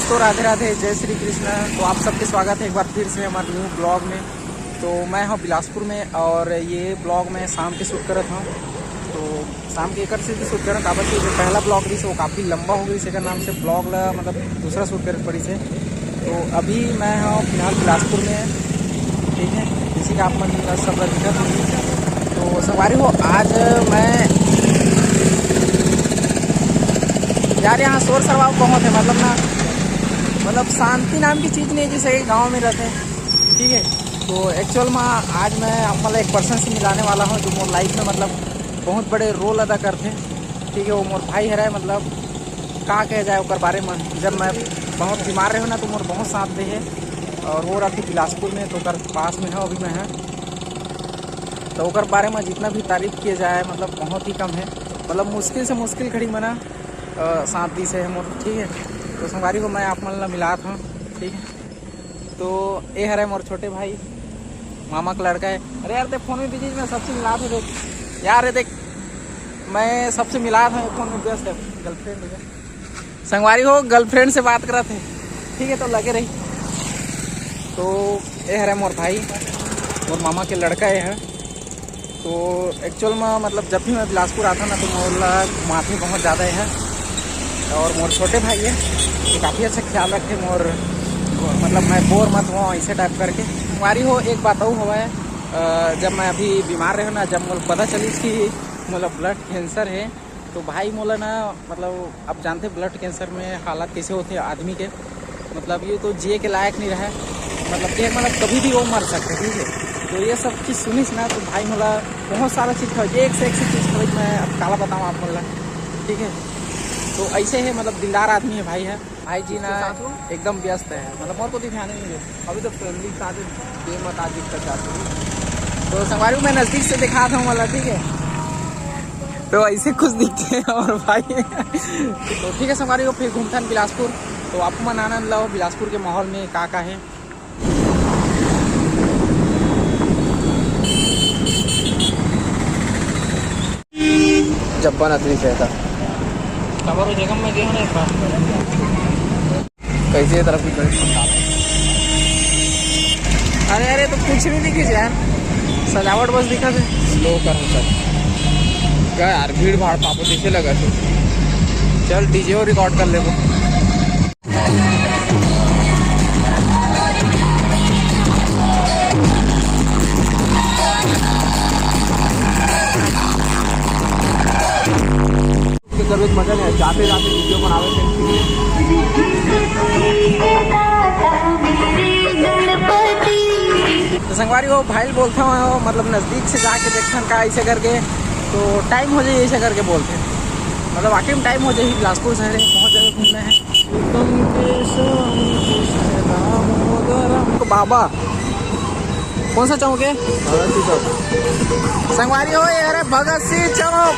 दोस्तों, राधे राधे, जय श्री कृष्ण। तो आप सबके स्वागत है एक बार फिर से हमारे न्यू ब्लॉग में। तो मैं हूँ बिलासपुर में और ये ब्लॉग मैं शाम के शूट करत हूँ। तो शाम के 1 से भी शूट करत काबर से जो पहला ब्लॉग रही वो काफ़ी लंबा हो गई, इसके नाम से ब्लॉग ला मतलब दूसरा शूट करत पड़ी से। तो अभी मैं हूँ फिलहाल बिलासपुर में, ठीक है, इसी का आप मन सब दिक्कत। तो सवारी हो, आज मैं यार यहाँ शोर शराबा बहुत है, मतलब शांति नाम की चीज़ नहीं है जैसे गांव में रहते हैं, ठीक है। तो एक्चुअल में आज मैं मतलब एक पर्सन से मिलाने वाला हूँ जो मोर लाइफ में मतलब बहुत बड़े रोल अदा करते हैं, ठीक है। वो मोर भाई है, मतलब का कह जाए ओकर बारे में। जब मैं बहुत बीमार रहे ना तो मोर बहुत साथ दे है, और वो रहती बिलासपुर में, तो ओकर पास में है अभी मैं है। तो ओकर बारे में जितना भी तारीफ किया जाए मतलब बहुत ही कम है, मतलब मुश्किल से मुश्किल खड़ी मना साथ दी से है मोर, ठीक है। तो संगवारी को मैं आप मन ला मिला था, ठीक है। तो ये है मोर छोटे भाई, मामा का लड़का है। अरे यार देख फोन में बिजी, मैं सबसे मिला था, देख यार ये देख मैं सबसे मिला था, फोन में व्यस्त है, गर्लफ्रेंड है। संगवारी हो गर्लफ्रेंड से बात करा थे, ठीक है, तो लगे रही। तो ये है मोर भाई, मोर मामा के लड़का है। तो एक्चुअल में मतलब जब भी मैं बिलासपुर आता ना तो मोर माथे बहुत ज़्यादा है, और मोर छोटे भाई है तो काफ़ी अच्छा ख्याल रखे मोर, मतलब मैं बोर मत हुआ ऐसे टाइप करके। हमारी हो एक बात और हुआ है, जब मैं अभी बीमार रहे ना, जब मुझे पता चली कि मतलब ब्लड कैंसर है, तो भाई मोला ना मतलब अब जानते ब्लड कैंसर में हालात कैसे होते हैं आदमी के, मतलब ये तो जिए के लायक नहीं रहा, मतलब कभी भी वो मर सकते, ठीक है। तो ये सब चीज़ सुनिस ना तो भाई मोला बहुत सारा चीज़ था, एक से चीज़ था, मैं अब काला बताऊँ आप मोला, ठीक है। तो ऐसे है, मतलब दिलदार आदमी है भाई है। भाई जी ना एकदम व्यस्त है, मतलब और को ध्यान नहीं है, अभी तो फैमिली के साथ गेम मत आज दिक्कत जाती है। तो संगवारी को मैं नज़दीक से दिखा था वाला, ठीक है। तो ऐसे खुश दिखते हैं और भाई तो ठीक है संगवारी को, फिर घूमता है बिलासपुर। तो आपको मन आनंद लो बिलासपुर के माहौल में का है। जब्बा नदरी से था खबर जगह में गए ना एक बार, कैसे तरफ की अरे अरे तो कुछ नहीं दिखी यार, सजावट बस दिखा थे। स्लो कर चल क्या यार, भीड़ भाड़ पापो पीछे लगा थे। चल डीजे और रिकॉर्ड कर ले वो। जरूरत मजा नहीं है, जाते जाते वीडियो बनावे तो संगवारी हो भाई बोलता हूँ, मतलब नज़दीक से जाके देखता का ऐसे करके, तो टाइम हो जाए ऐसे करके बोलते हैं, मतलब वाकई में टाइम हो जाए। बिलासपुर शहर बहुत जगह घूमना है। तो बाबा कौन सा चौक है? भगत सिंह चौक। संगवारी हो अरे भगत सिंह चौक।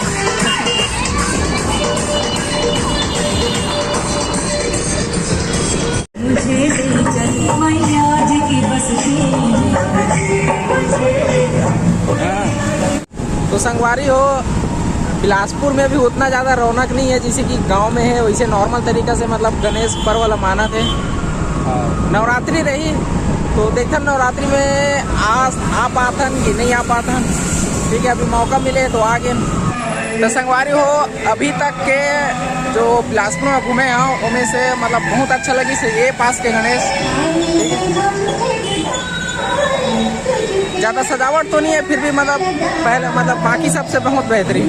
तो संगवारी हो बिलासपुर में भी उतना ज़्यादा रौनक नहीं है जैसे कि गांव में है, वैसे नॉर्मल तरीक़ा से मतलब गणेश पर्व वाला माना थे। नवरात्रि रही तो देखते नवरात्रि में आ पाथन कि नहीं आ पाथन, ठीक है। अभी मौका मिले तो आगे। तो संगवारी हो अभी तक के जो बिलासपुर में घूमे हैं उनमें से मतलब बहुत अच्छा लगी से ये पास के गणेश, ज़्यादा सजावट तो नहीं है फिर भी मतलब पहले मतलब बाकी सबसे बहुत बेहतरीन।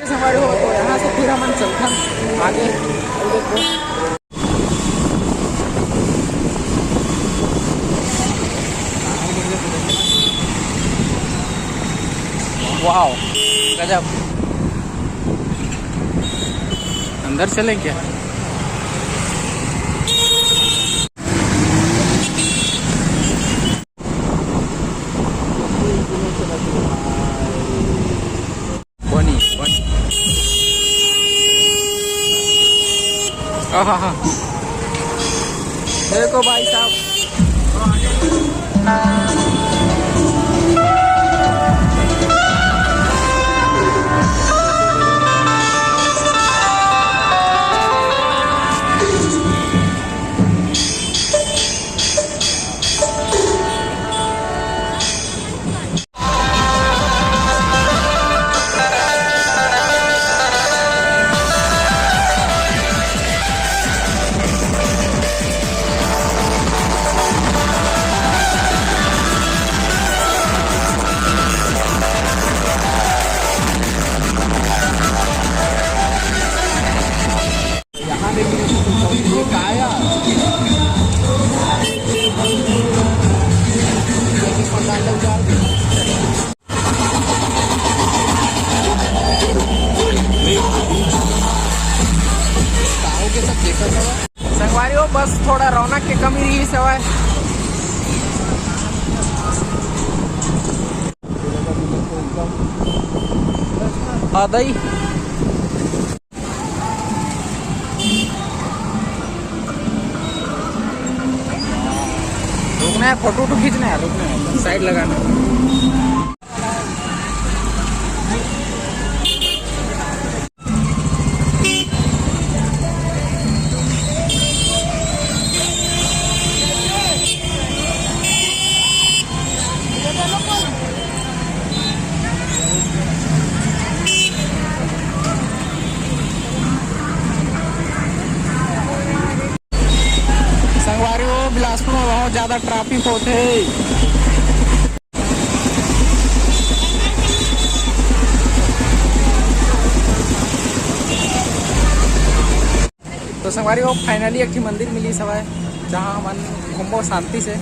संगवारी हो तो यहाँ से फिर हम चलता आगे। वाओ गजब, अंदर चलें क्या? हाँ हाँ हाँ, देखो भाई साहब। संगवारी हो, बस थोड़ा रौनक की कमी रही सवाय। हाँ दई रुकना है, फोटो वोटो खींचना है, रुकना है, साइड लगाना है। संगवारी हो, बिलासपुर में बहुत ज़्यादा ट्रैफिक होते है। तो संगवारी हो, फाइनली एक मंदिर मिली सवाय जहाँ मन घूमो शांति से।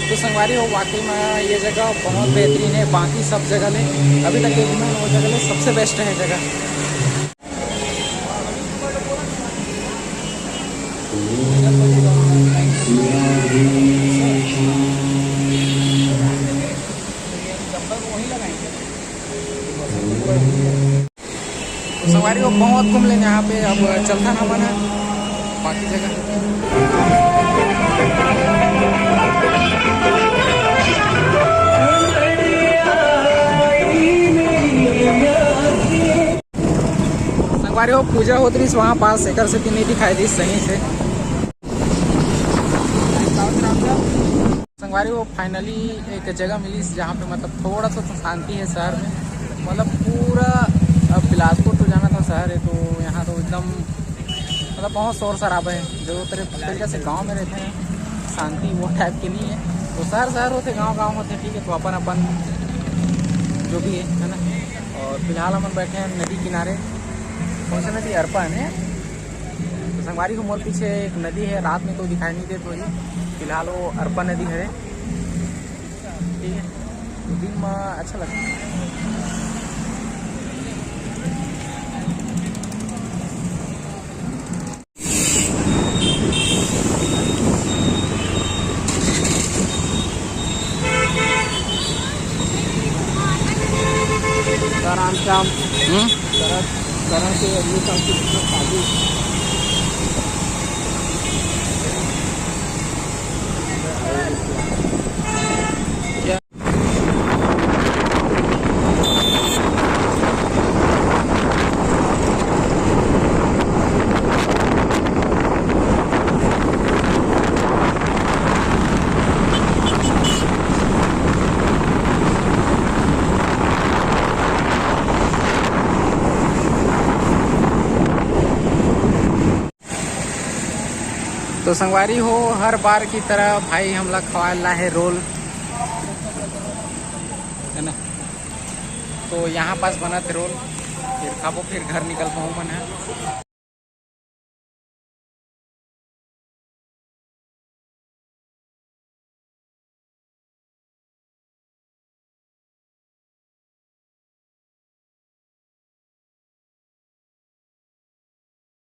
तो संगवारी हो, वाकई में ये जगह बहुत बेहतरीन है, बाकी सब जगह ले अभी तक एक में वो जगह ले सबसे बेस्ट है जगह। संगवारी हो, बहुत घूम लेंगे यहाँ पे, अब चलता ना मना बाकी जगह। संगवारी हो, पूजा होती रही वहाँ पास एकर से नहीं दिखाई दी सही से। संगवारी हो, फाइनली एक जगह मिली जहाँ पे मतलब थोड़ा सा तो शांति है शहर में। मतलब पूरा अब बिलासपुर तो जाना था शहर है, तो यहाँ तो एकदम मतलब बहुत शोर शराबा है। जो तरीके से गांव में रहते हैं, शांति वो टाइप की नहीं है। तो शहर होते, गांव होते, ठीक है। तो अपन जो भी है ना। और फिलहाल हम बैठे हैं नदी किनारे। कौन सा नदी? अरपन है। तो संगवारी को मोर पीछे एक नदी है, रात में तो दिखाई नहीं देती थोड़ी। फिलहाल वो अरपन नदी है, ठीक है। तो दिन में अच्छा लगता है। काम करण से अगले साल की शादी। तो संगवारी हो, हर बार की तरह भाई हम लोग खवा ला है रोल, है ना। तो यहाँ पास बना थे रोल, फिर खाबो फिर घर निकल पाऊँ मन है।